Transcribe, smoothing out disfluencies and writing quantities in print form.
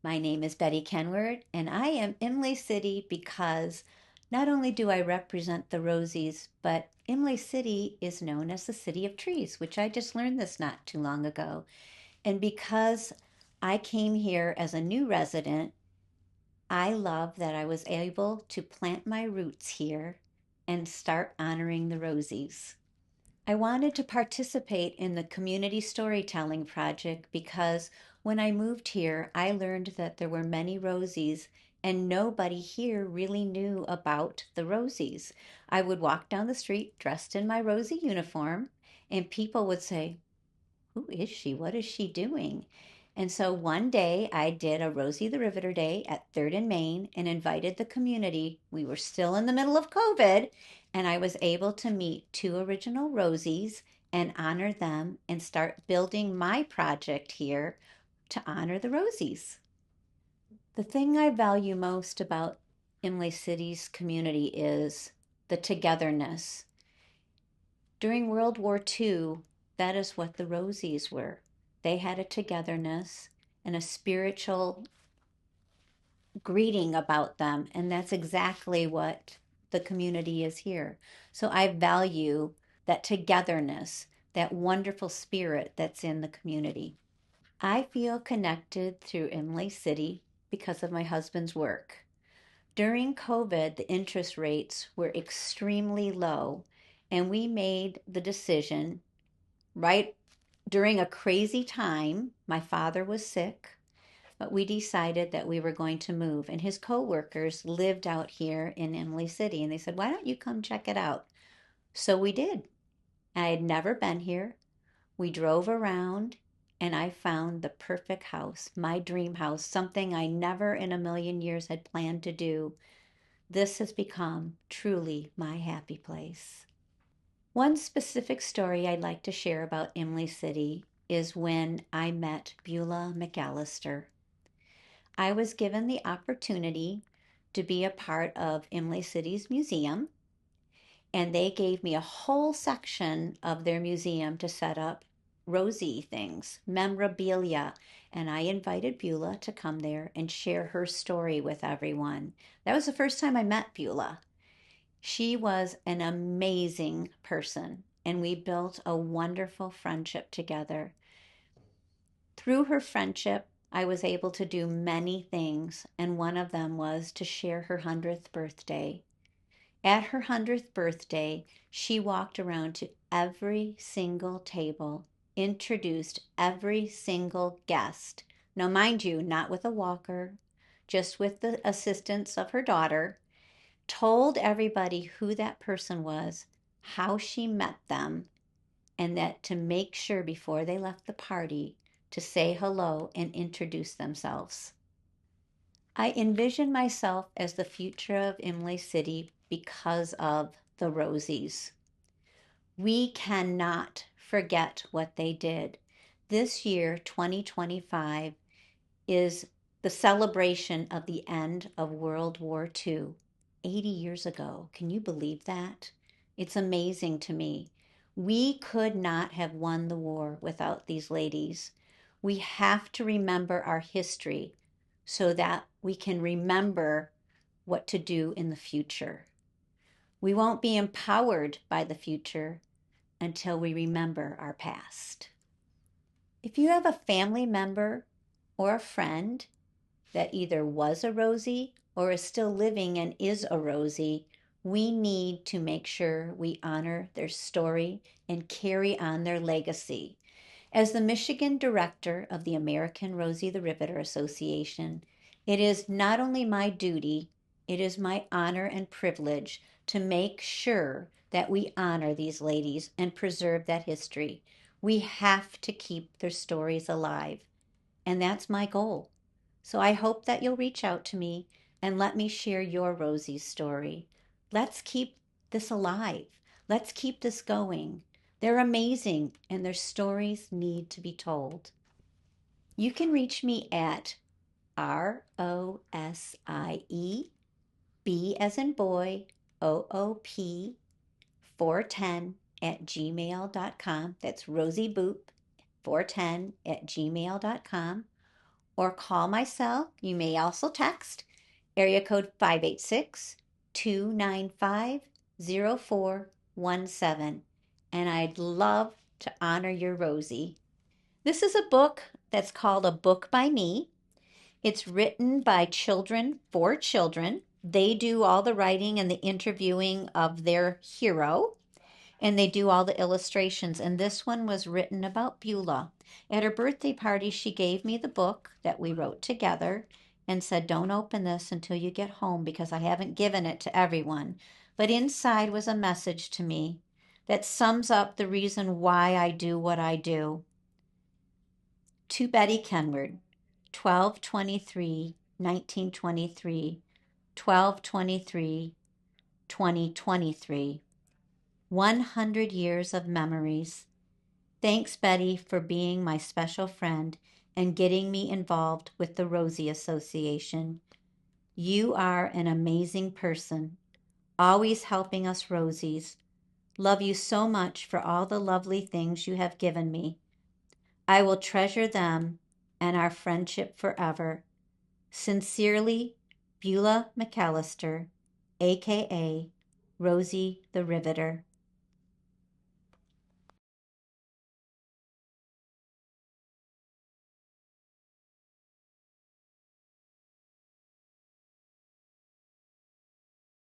My name is Betty Kenward, and I am Imlay City because not only do I represent the Rosies, but Imlay City is known as the City of Trees, which I just learned this not too long ago. And because I came here as a new resident, I love that I was able to plant my roots here and start honoring the Rosies. I wanted to participate in the community storytelling project because when I moved here, I learned that there were many Rosies and nobody here really knew about the Rosies. I would walk down the street dressed in my Rosie uniform, and people would say, who is she? What is she doing? And so one day I did a Rosie the Riveter Day at 3rd and Main and invited the community. We were still in the middle of COVID, and I was able to meet two original Rosies and honor them and start building my project here to honor the Rosies. The thing I value most about Imlay City's community is the togetherness. During World War II, that is what the Rosies were. They had a togetherness and a spiritual greeting about them, and that's exactly what the community is here. So I value that togetherness, that wonderful spirit that's in the community. I feel connected through Imlay City because of my husband's work. During COVID, the interest rates were extremely low, and we made the decision right during a crazy time. My father was sick, but we decided that we were going to move. And his coworkers lived out here in Imlay City, and they said, "Why don't you come check it out?" So we did. I had never been here. We drove around, and I found the perfect house, my dream house, something I never in a million years had planned to do. This has become truly my happy place. One specific story I'd like to share about Imlay City is when I met Beulah McAllister. I was given the opportunity to be a part of Imlay City's museum, and they gave me a whole section of their museum to set up Rosie things, memorabilia, and I invited Beulah to come there and share her story with everyone. That was the first time I met Beulah. She was an amazing person, and we built a wonderful friendship together. Through her friendship, I was able to do many things, and one of them was to share her 100th birthday. At her 100th birthday, she walked around to every single table, introduced every single guest. Now, mind you, not with a walker, just with the assistance of her daughter, told everybody who that person was, how she met them, and that to make sure before they left the party to say hello and introduce themselves. I envision myself as the future of Imlay City because of the Rosies. We cannot forget what they did. This year, 2025, is the celebration of the end of World War II, 80 years ago. Can you believe that? It's amazing to me. We could not have won the war without these ladies. We have to remember our history so that we can remember what to do in the future. We won't be empowered by the future until we remember our past. If you have a family member or a friend that either was a Rosie or is still living and is a Rosie, we need to make sure we honor their story and carry on their legacy. As the Michigan director of the American Rosie the Riveter Association, it is not only my duty, it is my honor and privilege to make sure that we honor these ladies and preserve that history. We have to keep their stories alive, and that's my goal. So I hope that you'll reach out to me and let me share your Rosie's story. Let's keep this alive. Let's keep this going. They're amazing and their stories need to be told. You can reach me at ROSIE, as in boy, OOP 410 at gmail.com. That's Rosie Boop 410 at gmail.com. or call my cell. You may also text area code 586-295-0417. And I'd love to honor your Rosie. This is a book that's called A Book by Me. It's written by children for children. They do all the writing and the interviewing of their hero, and they do all the illustrations. And this one was written about Beulah. At her birthday party, she gave me the book that we wrote together and said, "Don't open this until you get home because I haven't given it to everyone." But inside was a message to me that sums up the reason why I do what I do. To Betty Kenward, 12/23/1923, 12/23/2023. 100 years of memories. Thanks, Betty, for being my special friend and getting me involved with the Rosie Association. You are an amazing person, always helping us Rosies. Love you so much for all the lovely things you have given me. I will treasure them and our friendship forever. Sincerely, Beulah McAllister, aka Rosie the Riveter.